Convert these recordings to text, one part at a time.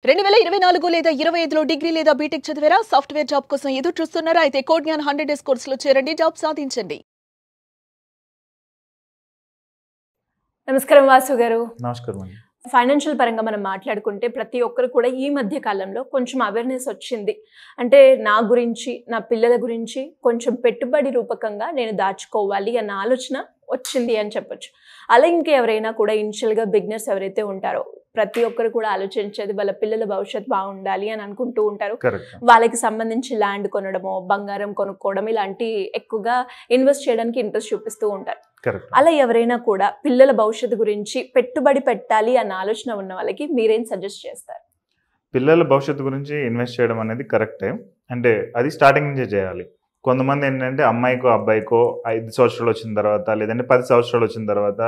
2024 లేదా 25లో డిగ్రీ లేదా బీటెక్ చదివారా? సాఫ్ట్వేర్ జాబ్ కోసం ఎదురు చూస్తున్నారా? అయితే కోడ్ జ్ఞాన్ 100 డేస్ కోర్సులో చేరండి, జాబ్ సాధించండి. నమస్కారం వాసు గారు. నమస్కారం అండి. ఫైనాన్షియల్ పరంగా మనం మాట్లాడుకుంటే ప్రతి ఒక్కరు కూడా ఈ మధ్య కాలంలో కొంచెం అవేర్నెస్ వచ్చింది. అంటే నా గురించి, నా పిల్లల గురించి కొంచెం పెట్టుబడి రూపకంగా నేను దాచుకోవాలి అన్న ఆలోచన వచ్చింది అని చెప్పొచ్చు. అలా ఇంకెవరైనా కూడా ఇనిషియల్గా బిగినర్స్ ఎవరైతే ఉంటారో ప్రతి ఒక్కరు కూడా ఆలోచించేది వాళ్ళ పిల్లల భవిష్యత్తు బాగుండాలి అని అనుకుంటూ ఉంటారు. వాళ్ళకి సంబంధించి ల్యాండ్ కొనడమో, బంగారం కొనుక్కోవడం ఇలాంటి ఎక్కువగా ఇన్వెస్ట్ చేయడానికి ఇంట్రెస్ట్ చూపిస్తూ ఉంటారు. అలా ఎవరైనా కూడా పిల్లల భవిష్యత్తు గురించి పెట్టుబడి పెట్టాలి అన్న ఆలోచన ఉన్న వాళ్ళకి మీరేం సజెస్ట్ చేస్తారు? పిల్లల భవిష్యత్తు గురించి ఇన్వెస్ట్ చేయడం అనేది కరెక్టే. అంటే అది స్టార్టింగ్ నుంచే చేయాలి. కొంతమంది ఏంటంటే అమ్మాయికో అబ్బాయికో 5 సంవత్సరాలు వచ్చిన తర్వాత లేదంటే 10 సంవత్సరాలు వచ్చిన తర్వాత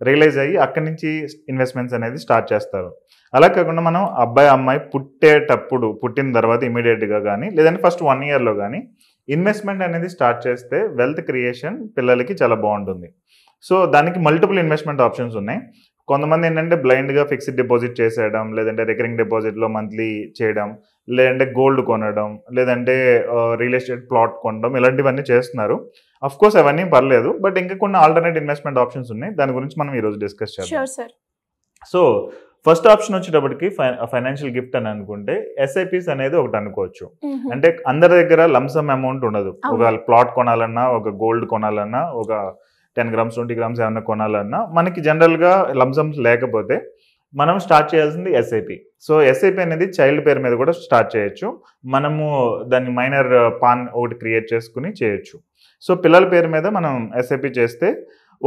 రియలైజ్ అయ్యి అక్కడి నుంచి ఇన్వెస్ట్మెంట్స్ అనేది స్టార్ట్ చేస్తారు. అలా కాకుండా మనం అబ్బాయి అమ్మాయి పుట్టిన తర్వాత ఇమీడియట్గా కానీ లేదంటే ఫస్ట్ 1 ఇయర్లో కానీ ఇన్వెస్ట్మెంట్ అనేది స్టార్ట్ చేస్తే వెల్త్ క్రియేషన్ పిల్లలకి చాలా బాగుంటుంది. సో దానికి మల్టిపుల్ ఇన్వెస్ట్మెంట్ ఆప్షన్స్ ఉన్నాయి. కొంతమంది ఏంటంటే బ్లైండ్గా ఫిక్స్డ్ డిపాజిట్ చేసేయడం, లేదంటే రికరింగ్ డిపాజిట్లో మంత్లీ చేయడం, లేదంటే గోల్డ్ కొనడం, లేదంటే రియల్ ఎస్టేట్ ప్లాట్ కొనడం, ఇలాంటివన్నీ చేస్తున్నారు. అఫ్ కోర్స్ అవన్నీ పర్లేదు, బట్ ఇంకా కొన్ని ఆల్టర్నేట్ ఇన్వెస్ట్మెంట్ ఆప్షన్స్ ఉన్నాయి. దాని గురించి మనం ఈరోజు డిస్కస్ చేద్దాం. సో ఫస్ట్ ఆప్షన్ వచ్చేటప్పటికి ఫైనాన్షియల్ గిఫ్ట్ అని అనుకుంటే ఎస్ఐపిస్ అనేది ఒకటి అనుకోవచ్చు. అంటే అందరి దగ్గర లంసమ్ అమౌంట్ ఉండదు. ఒక ప్లాట్ కొనాలన్నా, ఒక గోల్డ్ కొనాలన్నా, ఒక 10 గ్రామ్స్ 20 గ్రామ్స్ ఏమన్నా కొనాలన్నా మనకి జనరల్గా లంసమ్స్ లేకపోతే మనం స్టార్ట్ చేయాల్సింది ఎస్ఐపి. సో ఎస్ఐపి అనేది చైల్డ్ పేరు మీద కూడా స్టార్ట్ చేయొచ్చు. మనము దాన్ని మైనర్ పాన్ ఒకటి క్రియేట్ చేసుకుని చేయొచ్చు. సో పిల్లల పేరు మీద మనం ఎస్ఐపి చేస్తే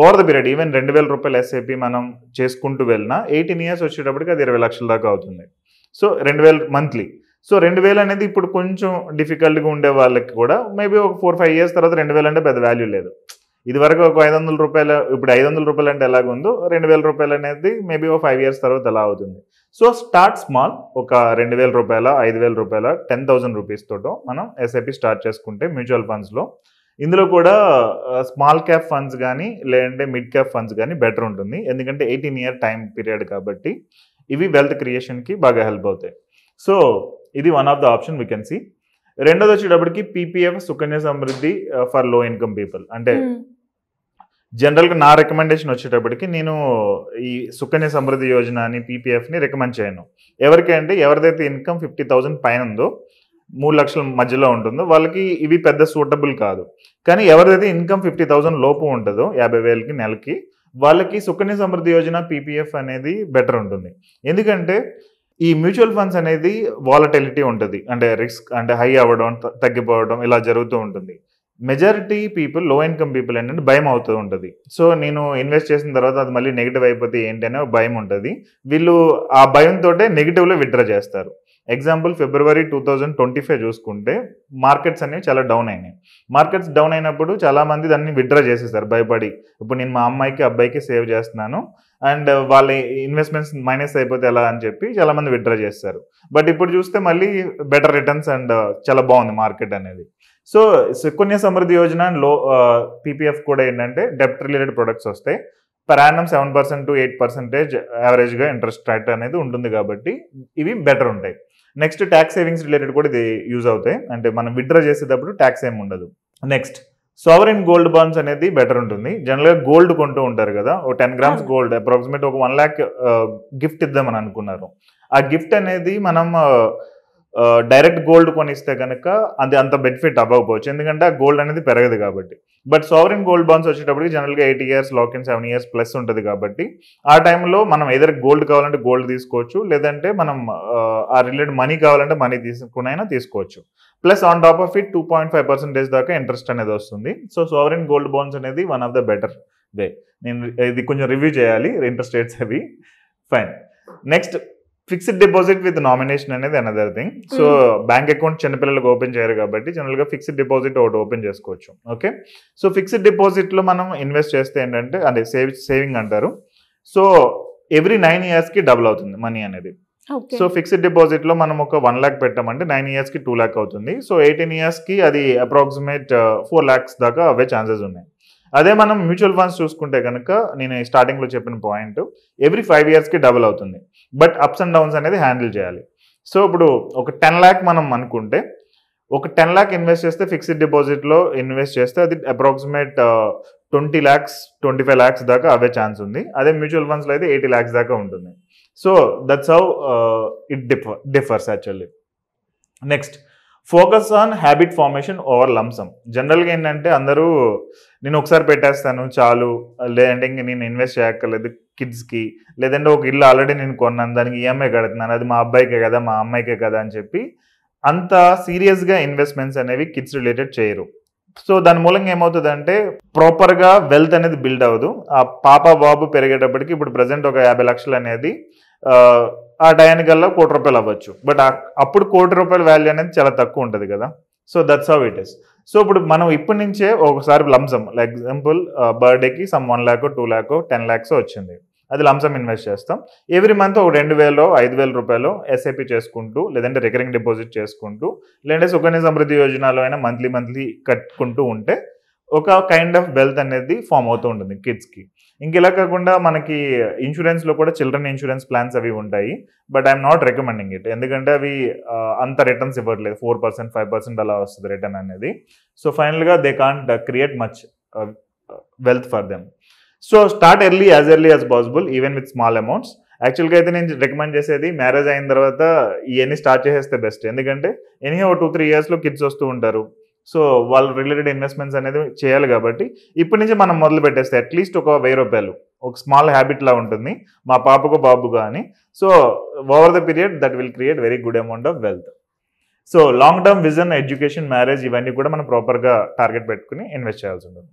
ఓవర్ ద పీరియడ్ ఈవెన్ 2000 రూపాయల ఎస్ఐపి మనం చేసుకుంటూ వెళ్ళినా 18 ఇయర్స్ వచ్చేటప్పటికి అది 20 లక్షల దాకా అవుతుంది. So 2000 monthly. సో 2000 అనేది ఇప్పుడు కొంచెం డిఫికల్ట్గా ఉండే వాళ్ళకి కూడా మేబీ ఒక 4-5 ఇయర్స్ తర్వాత 2000 అంటే పెద్ద వాల్యూ లేదు. ఇది వరకు ఒక 500 రూపాయలు, ఇప్పుడు 500 రూపాయలు అంటే ఎలాగుందో 2000 రూపాయలు అనేది మేబీ ఒక 5 ఇయర్స్ తర్వాత ఎలా అవుతుంది. సో స్టార్ట్ స్మాల్, ఒక 2000 రూపాయల, 5000 రూపాయల, 10,000 రూపీస్ తోటో మనం ఎస్ఐపి స్టార్ట్ చేసుకుంటే మ్యూచువల్ ఫండ్స్లో, ఇందులో కూడా స్మాల్ క్యాప్ ఫండ్స్ కానీ లేదంటే మిడ్ క్యాప్ ఫండ్స్ కానీ బెటర్ ఉంటుంది. ఎందుకంటే 18 ఇయర్ టైం పీరియడ్ కాబట్టి ఇవి వెల్త్ క్రియేషన్కి బాగా హెల్ప్ అవుతాయి. సో ఇది one of the option we can see. రెండోది వచ్చేటప్పటికి PPF, Sukanya Samriddhi for low income people. అంటే జనరల్గా నా రికమెండేషన్ వచ్చేటప్పటికి నేను ఈ సుకన్య సమృద్ధి యోజన అని పీపీఎఫ్ని రికమెండ్ చేయను. ఎవరికి అంటే ఎవరిదైతే ఇన్కమ్ 50,000 పైన ఉందో, 3 లక్షల మధ్యలో ఉంటుందో వాళ్ళకి ఇవి పెద్ద సూటబుల్ కాదు. కానీ ఎవరిదైతే ఇన్కమ్ 50,000 లోపు ఉంటుందో 50,000కి నెలకి, వాళ్ళకి సుకన్య సమృద్ధి యోజన పీపీఎఫ్ అనేది బెటర్ ఉంటుంది. ఎందుకంటే ఈ మ్యూచువల్ ఫండ్స్ అనేది వాలటిలిటీ ఉంటుంది. అంటే రిస్క్ అంటే హై అవ్వడం, తగ్గిపోవడం ఇలా జరుగుతూ ఉంటుంది. మెజారిటీ పీపుల్, లో ఇన్కమ్ పీపుల్ ఏంటంటే భయం అవుతూ ఉంటుంది. సో నేను ఇన్వెస్ట్ చేసిన తర్వాత అది మళ్ళీ నెగిటివ్ అయిపోతే ఏంటనే భయం ఉంటుంది. వీళ్ళు ఆ భయంతో నెగిటివ్లో విత్డ్రా చేస్తారు. ఎగ్జాంపుల్ ఫిబ్రవరి 2025 చూసుకుంటే మార్కెట్స్ అనేవి చాలా డౌన్ అయినాయి. మార్కెట్స్ డౌన్ అయినప్పుడు చాలామంది దాన్ని విత్డ్రా చేసేసారు భయపడి. ఇప్పుడు నేను మా అమ్మాయికి అబ్బాయికి సేవ్ చేస్తున్నాను అండ్ వాళ్ళ ఇన్వెస్ట్మెంట్స్ మైనస్ అయిపోతే ఎలా అని చెప్పి చాలామంది విత్డ్రా చేస్తారు. బట్ ఇప్పుడు చూస్తే మళ్ళీ బెటర్ రిటర్న్స్ అండ్ చాలా బాగుంది మార్కెట్ అనేది. సో సుకన్య సమృద్ధి యోజన లో పీపీఎఫ్ కూడా ఏంటంటే డెప్ట్ రిలేటెడ్ ప్రొడక్ట్స్ వస్తాయి. పర్ యానం 7% to 8% యావరేజ్గా ఇంట్రెస్ట్ రేట్ అనేది ఉంటుంది కాబట్టి ఇవి బెటర్ ఉంటాయి. నెక్స్ట్ ట్యాక్స్ సేవింగ్స్ రిలేటెడ్ కూడా ఇది యూజ్ అవుతాయి. అంటే మనం విత్డ్రా చేసేటప్పుడు ట్యాక్స్ ఏమి ఉండదు. నెక్స్ట్ సావరెన్ గోల్డ్ బాండ్స్ అనేది బెటర్ ఉంటుంది. జనరల్గా గోల్డ్ కొంటూ ఉంటారు కదా, ఒక 10 గ్రామ్స్ గోల్డ్ అప్రాక్సిమేట్ ఒక 1 lakh గిఫ్ట్ ఇద్దామని అనుకున్నారు. ఆ గిఫ్ట్ అనేది మనం డైరెక్ట్ గోల్డ్ కొనిస్తే కనుక అది అంత బెనిఫిట్ అవ్వకపోవచ్చు, ఎందుకంటే ఆ గోల్డ్ అనేది పెరగదు కాబట్టి. బట్ సావరెన్ గోల్డ్ బాండ్స్ వచ్చేటప్పటికి జనరల్గా 8 years lock in, 7 years plus ఉంటుంది కాబట్టి ఆ టైంలో మనం ఏదైనా గోల్డ్ కావాలంటే గోల్డ్ తీసుకోవచ్చు, లేదంటే మనం ఆ రిలేటెడ్ మనీ కావాలంటే మనీ తీసుకునైనా తీసుకోవచ్చు. Plus on top of it 2.5% దాకా ఇంట్రెస్ట్ అనేది వస్తుంది. సో సావరెన్ గోల్డ్ బాండ్స్ అనేది one of the better way. నేను ఇది కొంచెం రివ్యూ చేయాలి ఇంట్రెస్ట్ రేట్స్ అవి. Fine. Next fixed deposit with nomination అనేది another thing. So bank account చిన్నపిల్లలకు ఓపెన్ చేయరు కాబట్టి జనరల్గా ఫిక్స్డ్ డిపాజిట్ ఒకటి ఓపెన్ చేసుకోవచ్చు. ఓకే. సో ఫిక్స్డ్ డిపాజిట్లో మనం ఇన్వెస్ట్ చేస్తే ఏంటంటే అదే సేవింగ్ అంటారు. సో ఎవ్రీ 9 ఇయర్స్కి డబుల్ అవుతుంది మనీ అనేది. సో ఫిక్స్డ్ డిపాజిట్లో మనం ఒక 1 lakh పెట్టామంటే 9 ఇయర్స్కి 2 lakh అవుతుంది. సో 18 ఇయర్స్కి అది అప్రాక్సిమేట్ 4 lakhs దాకా అవే ఛాన్సెస్ ఉన్నాయి. అదే మనం మ్యూచువల్ ఫండ్స్ చూసుకుంటే కనుక నేను స్టార్టింగ్లో చెప్పిన పాయింట్ ఎవ్రీ 5 yearsకి డబుల్ అవుతుంది. బట్ అప్స్ అండ్ డౌన్స్ అనేది హ్యాండిల్ చేయాలి. సో ఇప్పుడు ఒక 10 lakh మనం అనుకుంటే ఒక 10 lakh ఇన్వెస్ట్ చేస్తే ఫిక్స్డ్ డిపాజిట్లో ఇన్వెస్ట్ చేస్తే అది అప్రాక్సిమేట్ 20 lakhs 25 lakhs దాకా అవే ఛాన్స్ ఉంది. అదే మ్యూచువల్ ఫండ్స్లో అయితే 80 lakhs దాకా ఉంటుంది. So that's how it differs actually. Next, focus on habit formation over lump sum. జనరల్గా ఏంటంటే అందరూ నేను ఒకసారి పెట్టేస్తాను చాలు, లేదంటే ఇంక నేను ఇన్వెస్ట్ చేయక్కర్లేదు కిడ్స్కి, లేదంటే ఒక ఇల్లు ఆల్రెడీ నేను కొన్నాను దానికి ఈఎంఐ కడుతున్నాను, అది మా అబ్బాయికే కదా మా అమ్మాయికే కదా అని చెప్పి అంత సీరియస్గా ఇన్వెస్ట్మెంట్స్ అనేవి కిడ్స్ రిలేటెడ్ చేయరు. సో దాని మూలంగా ఏమవుతుందంటే ప్రాపర్గా వెల్త్ అనేది బిల్డ్ అవ్వదు. ఆ పాప బాబు పెరిగేటప్పటికి ఇప్పుడు ప్రజెంట్ ఒక 50 లక్షలు అనేది ఆ టయానికల్లా ₹1,00,00,000 అవ్వచ్చు. బట్ అప్పుడు ₹1,00,00,000 వాల్యూ అనేది చాలా తక్కువ ఉంటుంది కదా. So that's how it is. So ఇప్పుడు మనం ఇప్పటి నుంచే ఒకసారి లంసమ్, లైక్ ఎగ్జాంపుల్ బర్త్డేకి సమ్ 1 lakh 2 lakh 10 lakhs వచ్చింది, అది లంసమ్ ఇన్వెస్ట్ చేస్తాం. ఎవ్రీ మంత్ ఒక 2,000 5,000 ఎస్ఐపి చేసుకుంటూ, లేదంటే రికరింగ్ డిపాజిట్ చేసుకుంటూ, లేదంటే సుకన్య సమృద్ధి యోజనలో అయినా మంత్లీ కట్టుకుంటూ ఉంటే ఒక కైండ్ ఆఫ్ వెల్త్ అనేది ఫామ్ అవుతూ ఉంటుంది కిడ్స్కి. ఇంక ఇలా కాకుండా మనకి ఇన్సూరెన్స్లో కూడా చిల్డ్రన్ ఇన్సూరెన్స్ ప్లాన్స్ అవి ఉంటాయి. But I'm not recommending it, ఎందుకంటే అవి అంత రిటర్న్స్ ఇవ్వట్లేదు, 4% 5% అలా వస్తుంది రిటర్న్ అనేది. సో ఫైనల్గా they can't create much wealth for them. So start early as possible even with small amounts. యాక్చువల్గా అయితే నేను రికమెండ్ చేసేది మ్యారేజ్ అయిన తర్వాత ఇవన్నీ స్టార్ట్ చేసేస్తే బెస్ట్. ఎందుకంటే ఎనీ 2-3 yearsలో కిడ్స్ వస్తూ ఉంటారు. సో వాళ్ళు రిలేటెడ్ ఇన్వెస్ట్మెంట్స్ అనేది చేయాలి కాబట్టి ఇప్పటి నుంచి మనం మొదలు పెట్టేస్తే అట్లీస్ట్ ఒక ₹1000 ఒక స్మాల్ హ్యాబిట్ లా ఉంటుంది మా పాపకు బాబుగా అని. So over the period that will create very good amount of wealth. So long term vision, education, marriage ఇవన్నీ కూడా మనం ప్రాపర్గా టార్గెట్ పెట్టుకుని ఇన్వెస్ట్ చేయాల్సి ఉంటుంది.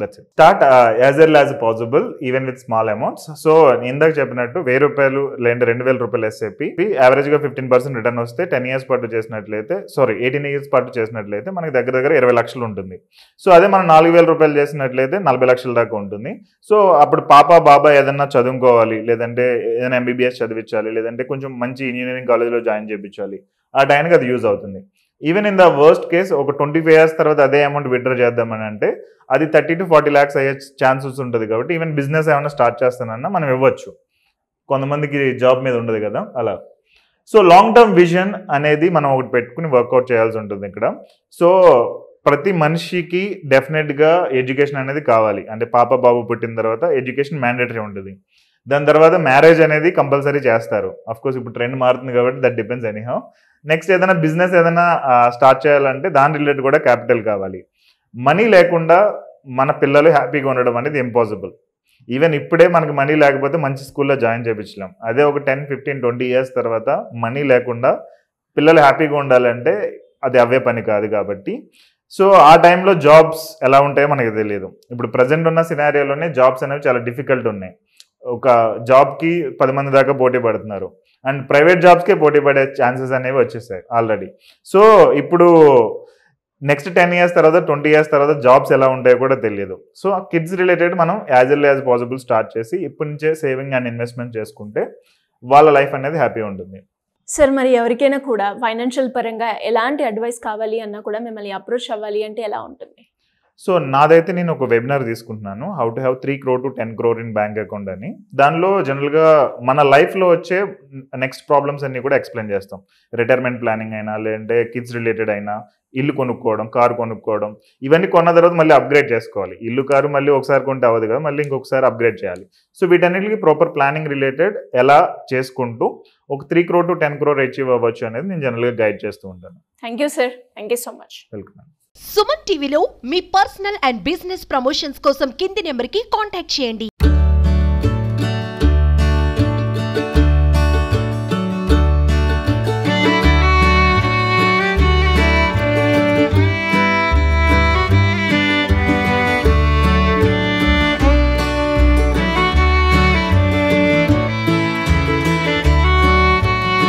That's it. Start as early as possible even with small amounts. So ఇందాక చెప్పినట్టు ₹1000 లేదంటే ₹2,000 ఎస్ఐపి యావరేజ్గా 15% రిటర్న్ వస్తే 10 years పాటు చేసినట్లయితే 18 years పాటు చేసినట్లయితే మనకి దగ్గర 20 లక్షలు ఉంటుంది. సో అదే మనం ₹4,000 చేసినట్లయితే 40 లక్షల దాకా ఉంటుంది. సో అప్పుడు పాప బాబా ఏదన్నా చదువుకోవాలి, లేదంటే ఏదైనా MBBS చదివించాలి, లేదంటే కొంచెం మంచి ఇంజనీరింగ్ కాలేజ్లో జాయిన్ చేయించాలి, ఆ టైంకి అది యూజ్ అవుతుంది. Even in the worst case ఒక 25 years తర్వాత అదే అమౌంట్ విత్డ్రా చేద్దామని అంటే అది 30 to 40 lakhs అయ్యే ఛాన్సెస్ ఉంటుంది. కాబట్టి ఈవెన్ బిజినెస్ ఏమైనా స్టార్ట్ చేస్తానన్నా మనం ఇవ్వచ్చు, కొంతమందికి జాబ్ మీద ఉండదు కదా అలా. సో లాంగ్ టర్మ్ విజన్ అనేది మనం ఒకటి పెట్టుకుని వర్కౌట్ చేయాల్సి ఉంటుంది ఇక్కడ. సో ప్రతి మనిషికి డెఫినెట్గా ఎడ్యుకేషన్ అనేది కావాలి. అంటే పాప బాబు పుట్టిన తర్వాత ఎడ్యుకేషన్ మ్యాండేటరీ ఉంటుంది. దాని తర్వాత మ్యారేజ్ అనేది కంపల్సరీ చేస్తారు. అఫ్కోర్స్ ఇప్పుడు ట్రెండ్ మారుతుంది కాబట్టి దట్ డిపెండ్స్ ఎనీహౌ. నెక్స్ట్ ఏదైనా బిజినెస్ ఏదైనా స్టార్ట్ చేయాలంటే దాని రిలేటెడ్ కూడా క్యాపిటల్ కావాలి. మనీ లేకుండా మన పిల్లలు హ్యాపీగా ఉండడం అనేది ఇంపాసిబుల్. ఈవెన్ ఇప్పుడే మనకి మనీ లేకపోతే మంచి స్కూల్లో జాయిన్ చేయించలేం. అదే ఒక 10, 15, 20 years తర్వాత మనీ లేకుండా పిల్లలు హ్యాపీగా ఉండాలంటే అది అవే పని కాదు కాబట్టి. సో ఆ టైంలో జాబ్స్ ఎలా ఉంటాయో మనకి తెలియదు. ఇప్పుడు ప్రజెంట్ ఉన్న సినారియోలోనే జాబ్స్ అనేవి చాలా డిఫికల్ట్ ఉన్నాయి. ఒక జాబ్కి 10 మంది దాకా పోటీ పడుతున్నారు, అండ్ ప్రైవేట్ జాబ్స్కే పోటీ పడే ఛాన్సెస్ అనేవి వచ్చేసాయి ఆల్రెడీ. సో ఇప్పుడు నెక్స్ట్ 10 years తర్వాత 20 years తర్వాత జాబ్స్ ఎలా ఉంటాయో కూడా తెలియదు. సో కిడ్స్ రిలేటెడ్ మనం as early as possible start చేసి ఇప్పటి నుంచే సేవింగ్ అండ్ ఇన్వెస్ట్మెంట్ చేసుకుంటే వాళ్ళ లైఫ్ అనేది హ్యాపీగా ఉంటుంది. సార్, మరి ఎవరికైనా కూడా ఫైనాన్షియల్ పరంగా ఎలాంటి అడ్వైస్ కావాలి అన్నా కూడా మిమ్మల్ని అప్రోచ్ అవ్వాలి అంటే ఎలా ఉంటుంది? సో నాదైతే నేను ఒక వెబినార్ తీసుకుంటున్నాను, how to have 3 crore to 10 crore in bank account అని. దానిలో జనరల్గా మన లైఫ్లో వచ్చే నెక్స్ట్ ప్రాబ్లమ్స్ అన్ని కూడా ఎక్స్ప్లెయిన్ చేస్తాం. రిటైర్మెంట్ ప్లానింగ్ అయినా, లేదంటే కిడ్స్ రిలేటెడ్ అయినా, ఇల్లు కొనుక్కోవడం, కారు కొనుక్కోవడం, ఇవన్నీ కొన్న తర్వాత మళ్ళీ అప్గ్రేడ్ చేసుకోవాలి. ఇల్లు కారు మళ్ళీ ఒకసారి కొంటే అవ్వదు కదా, మళ్ళీ ఇంకొకసారి అప్గ్రేడ్ చేయాలి. సో వీటన్నిటికీ ప్రాపర్ ప్లానింగ్ రిలేటెడ్ ఎలా చేసుకుంటూ ఒక 3 crore to 10 crore అచీవ్ అవ్వచ్చు అనేది నేను జనరల్గా గైడ్ చేస్తూ ఉంటాను. Thank you sir, thank you so much. Welcome. Suman టీవీలో మీ పర్సనల్ అండ్ బిజినెస్ ప్రమోషన్స్ కోసం కింది నెంబర్కి కాంటాక్ట్ చేయండి.